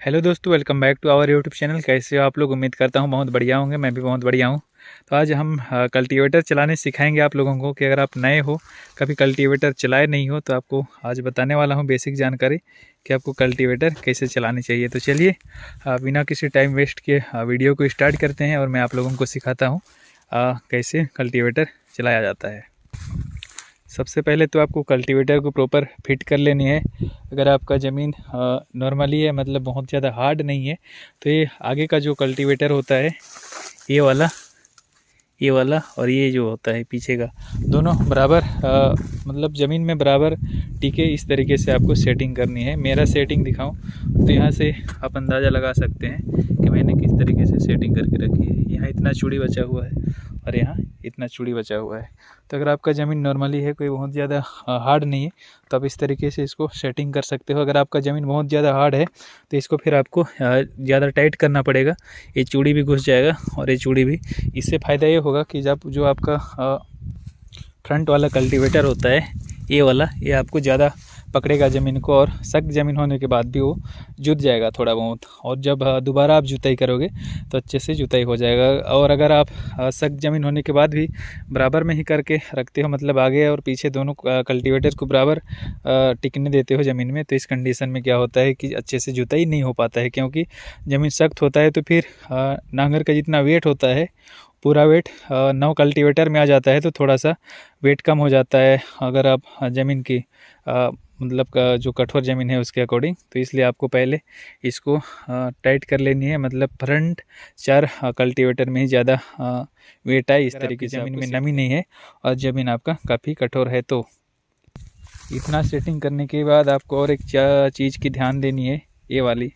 Hello दोस्तों, welcome back to our YouTube channel. कैसे हो आप लोग? उम्मीद करता हूँ बहुत बढ़िया होंगे। मैं भी बहुत बढ़िया हूँ। तो आज हम कल्टीवेटर चलाने सिखाएंगे आप लोगों को कि अगर आप नए हो, कभी कल्टीवेटर चलाए नहीं हो, तो आपको आज बताने वाला हूँ बेसिक जानकारी कि आपको कल्टीवेटर कैसे चलानी चाहिए। तो चलिए बिना किसी टाइम वेस्ट के वीडियो को स्टार्ट करते हैं और मैं आप लोगों को सिखाता हूँ कैसे कल्टीवेटर चलाया जाता है। सबसे पहले तो आपको कल्टीवेटर को प्रॉपर फिट कर लेनी है। अगर आपका ज़मीन नॉर्मली है, मतलब बहुत ज़्यादा हार्ड नहीं है, तो ये आगे का जो कल्टीवेटर होता है ये वाला और ये जो होता है पीछे का, दोनों बराबर मतलब ज़मीन में बराबर टिके, इस तरीके से आपको सेटिंग करनी है। मेरा सेटिंग दिखाऊं तो यहाँ से आप अंदाज़ा लगा सकते हैं कि मैंने किस तरीके से सेटिंग करके रखी है। यहाँ इतना चूड़ी बचा हुआ है और यहाँ इतना चूड़ी बचा हुआ है। तो अगर आपका ज़मीन नॉर्मली है, कोई बहुत ज़्यादा हार्ड नहीं है, तो आप इस तरीके से इसको सेटिंग कर सकते हो। अगर आपका ज़मीन बहुत ज़्यादा हार्ड है तो इसको फिर आपको ज़्यादा टाइट करना पड़ेगा। ये चूड़ी भी घुस जाएगा और ये चूड़ी भी। इससे फ़ायदा ये होगा कि जब जो आपका फ्रंट वाला कल्टीवेटर होता है ये वाला, ये आपको ज़्यादा पकड़ेगा ज़मीन को, और सख्त ज़मीन होने के बाद भी वो जुत जाएगा थोड़ा बहुत। और जब दोबारा आप जुताई करोगे तो अच्छे से जुताई हो जाएगा। और अगर आप सख्त ज़मीन होने के बाद भी बराबर में ही करके रखते हो, मतलब आगे और पीछे दोनों कल्टीवेटर को बराबर टिकने देते हो ज़मीन में, तो इस कंडीशन में क्या होता है कि अच्छे से जुताई नहीं हो पाता है। क्योंकि ज़मीन सख्त होता है तो फिर नांगर का जितना वेट होता है पूरा वेट 9 कल्टीवेटर में आ जाता है, तो थोड़ा सा वेट कम हो जाता है अगर आप ज़मीन की मतलब का जो कठोर ज़मीन है उसके अकॉर्डिंग। तो इसलिए आपको पहले इसको टाइट कर लेनी है, मतलब फ्रंट 4 कल्टीवेटर में ही ज़्यादा वेट है। इस तरीके से ज़मीन में नमी नहीं है और ज़मीन आपका काफ़ी कठोर है। तो इतना सेटिंग करने के बाद आपको और एक चीज़ की ध्यान देनी है। ये वाली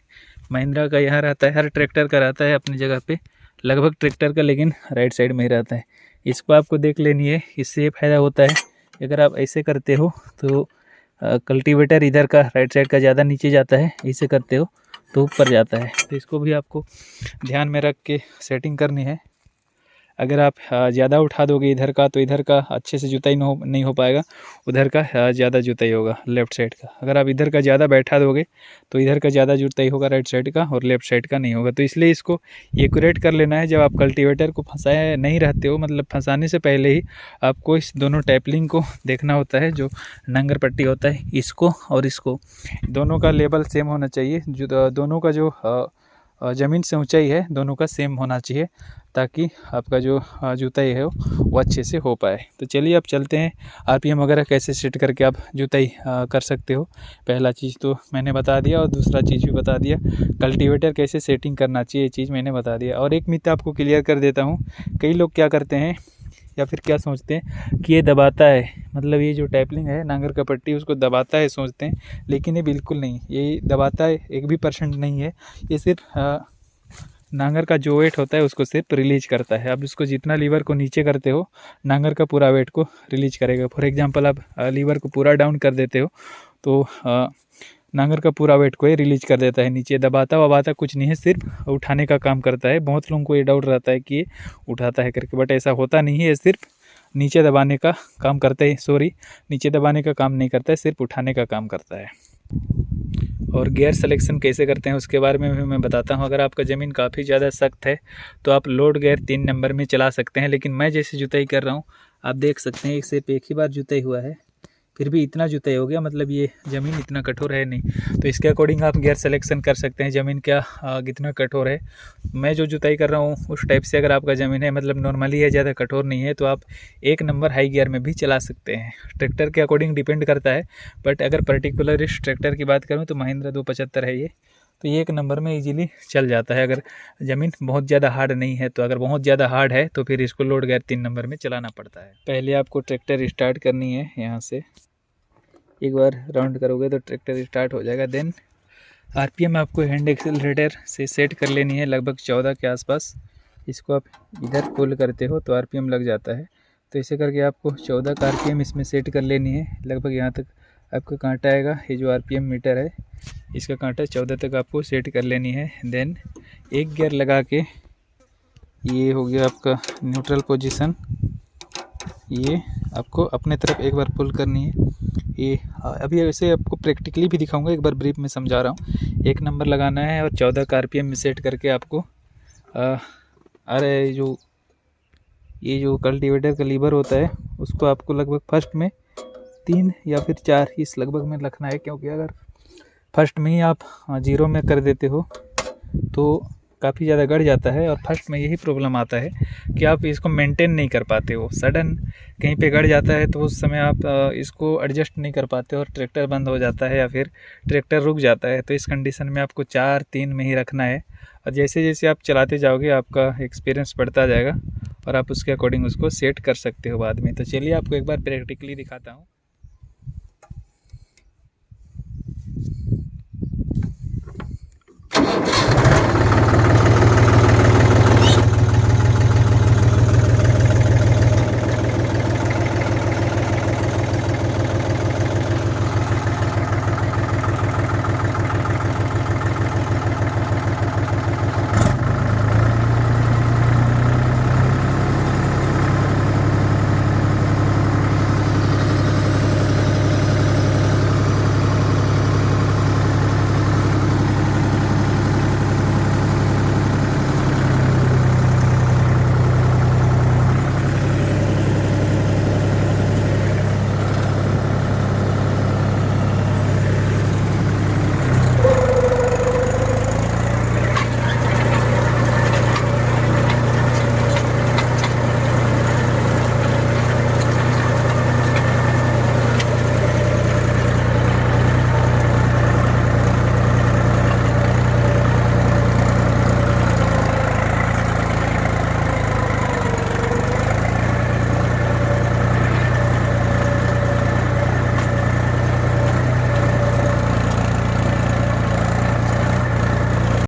महिंद्रा का यहाँ रहता है, हर ट्रैक्टर का रहता है अपनी जगह पे, लगभग ट्रैक्टर का, लेकिन राइट साइड में ही रहता है। इसको आपको देख लेनी है। इससे ये फ़ायदा होता है, अगर आप ऐसे करते हो तो कल्टीवेटर इधर का राइट साइड का ज़्यादा नीचे जाता है, ऐसे करते हो तो ऊपर जाता है। तो इसको भी आपको ध्यान में रख के सेटिंग करनी है। अगर आप ज़्यादा उठा दोगे इधर का, तो इधर का अच्छे से जुताई नहीं हो पाएगा, उधर का ज़्यादा जुताई होगा लेफ़्ट साइड का। अगर आप इधर का ज़्यादा बैठा दोगे तो इधर का ज़्यादा जुताई होगा राइट साइड का, और लेफ़्ट साइड का नहीं होगा। तो इसलिए इसको एक्यूरेट कर लेना है। जब आप कल्टीवेटर को फंसाए नहीं रहते हो, मतलब फंसाने से पहले ही आपको इस दोनों टैपलिंग को देखना होता है। जो नांगर पट्टी होता है, इसको और इसको, दोनों का लेवल सेम होना चाहिए। जो दोनों का जो ज़मीन से ऊंचाई है दोनों का सेम होना चाहिए, ताकि आपका जो जुताई है वो अच्छे से हो पाए। तो चलिए अब चलते हैं आरपीएम वगैरह कैसे सेट करके आप जुताई कर सकते हो। पहला चीज़ तो मैंने बता दिया, और दूसरा चीज़ भी बता दिया, कल्टीवेटर कैसे सेटिंग करना चाहिए, ये चीज़ मैंने बता दिया। और एक मिथ आपको क्लियर कर देता हूँ। कई लोग क्या करते हैं या फिर क्या सोचते हैं कि ये दबाता है, मतलब ये जो टैपलिंग है नांगर का पट्टी उसको दबाता है सोचते हैं, लेकिन ये बिल्कुल नहीं, ये दबाता है 1% भी नहीं है। ये सिर्फ नांगर का जो वेट होता है उसको सिर्फ रिलीज करता है। अब इसको जितना लीवर को नीचे करते हो, नांगर का पूरा वेट को रिलीज करेगा। फॉर एग्जांपल आप लीवर को पूरा डाउन कर देते हो तो नांगर का पूरा वेट को ये रिलीज कर देता है नीचे। दबाता वबाता कुछ नहीं है, सिर्फ उठाने का काम करता है। बहुत लोगों को ये डाउट रहता है कि ये उठाता है करके, बट ऐसा होता नहीं है। ये सिर्फ नीचे दबाने का काम करता है, नीचे दबाने का काम नहीं करता है, सिर्फ उठाने का काम करता है। और गियर सिलेक्शन कैसे करते हैं उसके बारे में भी मैं बताता हूं। अगर आपका ज़मीन काफ़ी ज़्यादा सख्त है तो आप लोड गियर 3 नंबर में चला सकते हैं, लेकिन मैं जैसे जुताई कर रहा हूं आप देख सकते हैं सिर्फ एक ही बार जुताई हुआ है, फिर भी इतना जुताई हो गया, मतलब ये ज़मीन इतना कठोर है नहीं। तो इसके अकॉर्डिंग आप गियर सिलेक्शन कर सकते हैं ज़मीन क्या कितना कठोर है। मैं जो जुताई कर रहा हूँ उस टाइप से अगर आपका ज़मीन है, मतलब नॉर्मली है, ज़्यादा कठोर नहीं है, तो आप 1 नंबर हाई गियर में भी चला सकते हैं। ट्रैक्टर के अकॉर्डिंग डिपेंड करता है, बट अगर पर्टिकुलर इस ट्रैक्टर की बात करूँ तो महिंद्रा 275 है ये, तो ये 1 नंबर में इजीली चल जाता है। अगर ज़मीन बहुत ज़्यादा हार्ड नहीं है तो, अगर बहुत ज़्यादा हार्ड है तो फिर इसको लोड गियर 3 नंबर में चलाना पड़ता है। पहले आपको ट्रैक्टर स्टार्ट करनी है, यहाँ से एक बार राउंड करोगे तो ट्रैक्टर स्टार्ट हो जाएगा। देन आरपीएम आपको हैंड एक्सेलरेटर से सेट कर लेनी है लगभग 14 के आसपास। इसको आप इधर पुल करते हो तो आरपीएम लग जाता है। तो ऐसे करके आपको 14 का आरपीएम इसमें सेट कर लेनी है। लगभग यहाँ तक आपका कांटा आएगा, ये जो आरपीएम मीटर है इसका कांटा 14 तक आपको सेट कर लेनी है। देन एक गियर लगा के, ये हो गया आपका न्यूट्रल पोजीशन, ये आपको अपने तरफ एक बार पुल करनी है। ये अभी ऐसे आपको प्रैक्टिकली भी दिखाऊंगा, एक बार ब्रीफ में समझा रहा हूँ। 1 नंबर लगाना है और 14 का RPM में सेट करके आपको अरे ये जो कल्टीवेटर का लीवर होता है उसको आपको लगभग फर्स्ट में 3 या फिर 4 इस लगभग में रखना है, क्योंकि अगर फर्स्ट में ही आप 0 में कर देते हो तो काफ़ी ज़्यादा गड़ जाता है। और फर्स्ट में यही प्रॉब्लम आता है कि आप इसको मेंटेन नहीं कर पाते हो। सडन कहीं पे गड़ जाता है तो उस समय आप इसको एडजस्ट नहीं कर पाते और ट्रैक्टर बंद हो जाता है या फिर ट्रैक्टर रुक जाता है। तो इस कंडीशन में आपको 4-3 में ही रखना है, और जैसे जैसे आप चलाते जाओगे आपका एक्सपीरियंस बढ़ता जाएगा और आप उसके अकॉर्डिंग उसको सेट कर सकते हो बाद में। तो चलिए आपको एक बार प्रैक्टिकली दिखाता हूँ।